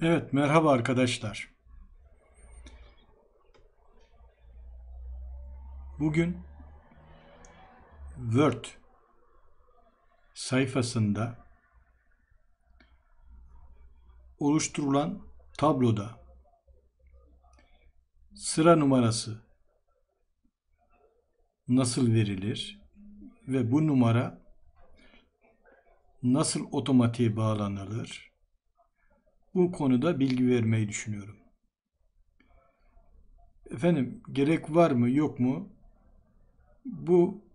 Evet, merhaba arkadaşlar. Bugün Word sayfasında oluşturulan tabloda sıra numarası nasıl verilir ve bu numara nasıl otomatiğe bağlanılır? Bu konuda bilgi vermeyi düşünüyorum. Efendim, gerek var mı yok mu? Bu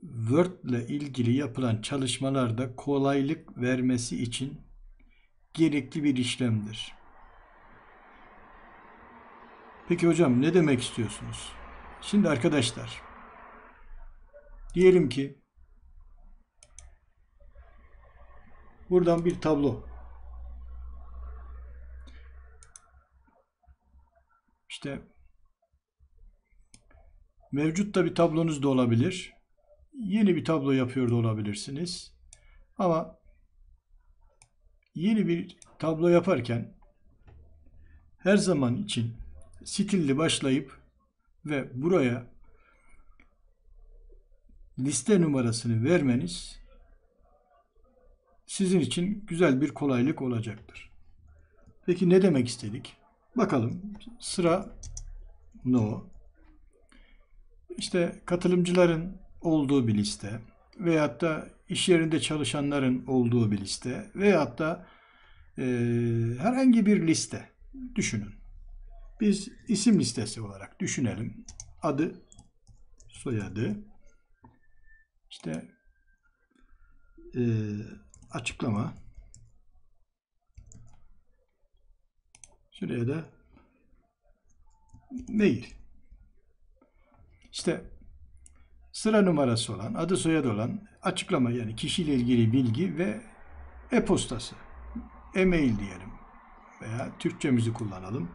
Word ile ilgili yapılan çalışmalarda kolaylık vermesi için gerekli bir işlemdir. Peki hocam ne demek istiyorsunuz? Şimdi arkadaşlar, diyelim ki buradan bir tablo. İşte mevcut da bir tablonuz da olabilir. Yeni bir tablo yapıyor da olabilirsiniz. Ama yeni bir tablo yaparken her zaman için stilli başlayıp ve buraya liste numarasını vermeniz sizin için güzel bir kolaylık olacaktır. Peki ne demek istedik? Bakalım. Sıra no. İşte katılımcıların olduğu bir liste veyahut da iş yerinde çalışanların olduğu bir liste veyahut da herhangi bir liste düşünün. Biz isim listesi olarak düşünelim. Adı, soyadı, işte açıklama, şuraya da mail. İşte sıra numarası olan, adı soyadı olan açıklama, yani kişiyle ilgili bilgi ve e-postası, e-mail diyelim veya Türkçemizi kullanalım.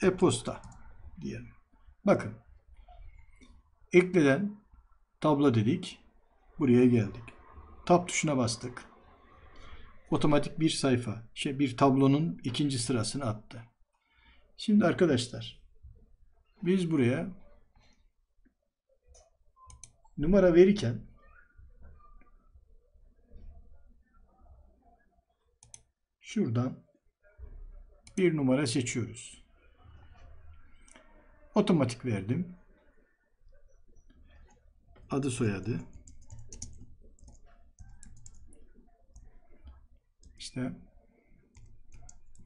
E-posta diyelim. Bakın, ekleden tablo dedik. Buraya geldik. Tab tuşuna bastık. Otomatik bir sayfa, bir tablonun ikinci sırasını attı. Şimdi arkadaşlar, biz buraya numara verirken şuradan bir numara seçiyoruz. Otomatik verdim. Adı soyadı.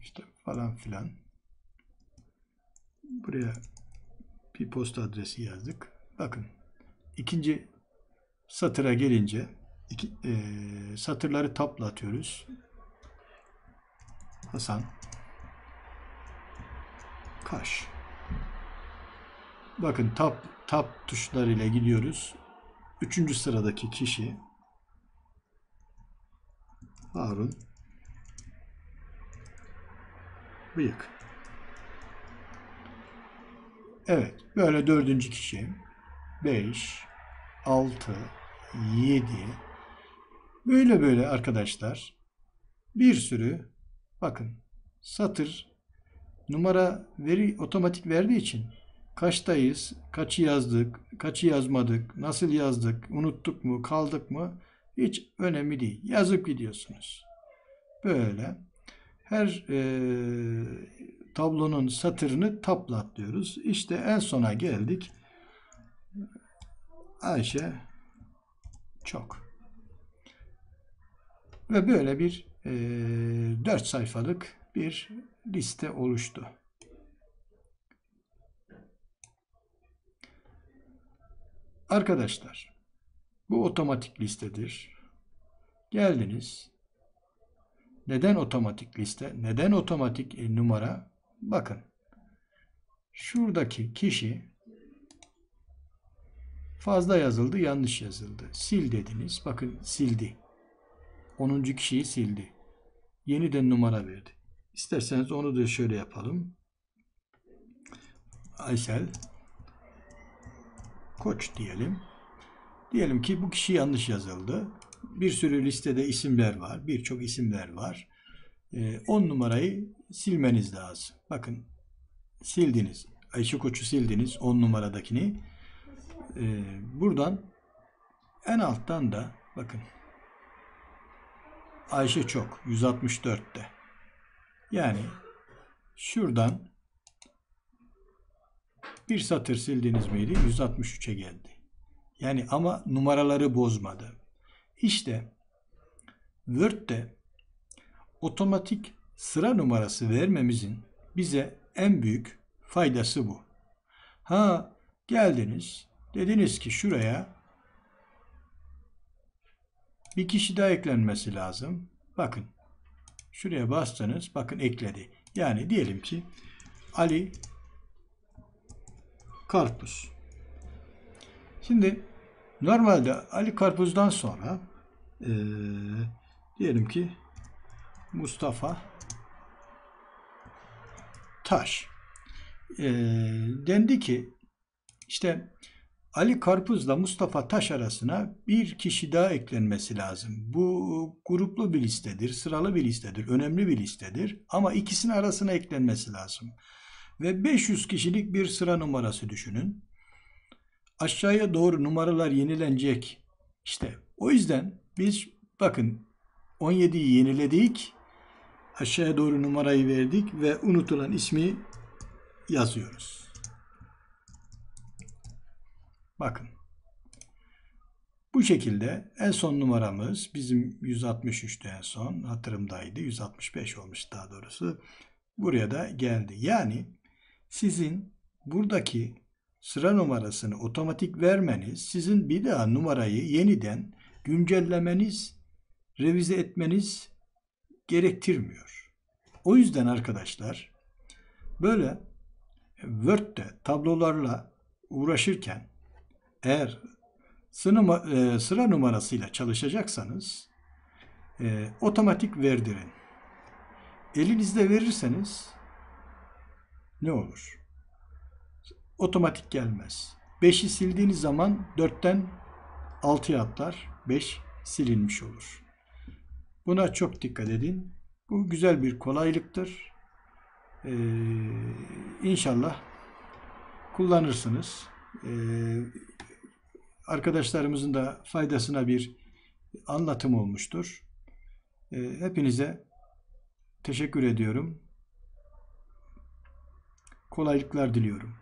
İşte falan filan. Buraya bir posta adresi yazdık. Bakın, ikinci satıra gelince satırları tabla atıyoruz. Hasan Kaş. Bakın tab tuşlarıyla gidiyoruz. Üçüncü sıradaki kişi Harun Bıyık. Evet, böyle dördüncü kişi 5, 6, 7, böyle arkadaşlar, bir sürü, bakın, satır numara otomatik verdiği için kaçtayız, kaçı yazdık, kaçı yazmadık, nasıl yazdık, unuttuk mu, kaldık mı hiç önemli değil. Yazıp gidiyorsunuz. Böyle her tablonun satırını tabla atlıyoruz. İşte en sona geldik. Ayşe çok. Ve böyle bir 4 sayfalık bir liste oluştu. Arkadaşlar, bu otomatik listedir. Geldiniz. Neden otomatik liste? Neden otomatik numara? Bakın. Şuradaki kişi fazla yazıldı, yanlış yazıldı. Sil dediniz. Bakın, sildi. 10. kişiyi sildi. Yeniden numara verdi. İsterseniz onu da şöyle yapalım. Aysel Koç diyelim. Diyelim ki bu kişi yanlış yazıldı. Bir sürü listede isimler var. Birçok isimler var. 10 numarayı silmeniz lazım. Bakın sildiniz. Ayşe Koç'u sildiniz 10 numaradakini. Buradan en alttan da bakın Ayşe Çok 164'te. Yani şuradan bir satır sildiniz miydi? 163'e geldi. Yani ama numaraları bozmadı. İşte Word'de otomatik sıra numarası vermemizin bize en büyük faydası bu. Ha geldiniz dediniz ki şuraya bir kişi daha eklenmesi lazım. Bakın şuraya bastınız bakın ekledi. Yani diyelim ki Ali Karpuz. Şimdi normalde Ali Karpuz'dan sonra diyelim ki Mustafa Taş. Dendi ki işte Ali Karpuz'la Mustafa Taş arasına bir kişi daha eklenmesi lazım. Bu gruplu bir listedir, sıralı bir listedir, önemli bir listedir ama ikisinin arasına eklenmesi lazım. Ve 500 kişilik bir sıra numarası düşünün. Aşağıya doğru numaralar yenilenecek. İşte o yüzden biz bakın 17'yi yeniledik. Aşağıya doğru numarayı verdik ve unutulan ismi yazıyoruz. Bakın. Bu şekilde en son numaramız bizim 163'tü en son. Hatırımdaydı. 165 olmuş daha doğrusu. Buraya da geldi. Yani sizin buradaki sıra numarasını otomatik vermeniz sizin bir daha numarayı yeniden güncellemeniz, revize etmeniz gerektirmiyor. O yüzden arkadaşlar böyle Word'de tablolarla uğraşırken eğer sıra numarasıyla çalışacaksanız otomatik verdirin. Elinizde verirseniz ne olur? Otomatik gelmez. 5'i sildiğiniz zaman 4'ten 6'ya atlar. 5 silinmiş olur. Buna çok dikkat edin. Bu güzel bir kolaylıktır. İnşallah kullanırsınız. Arkadaşlarımızın da faydasına bir anlatım olmuştur. Hepinize teşekkür ediyorum. Kolaylıklar diliyorum.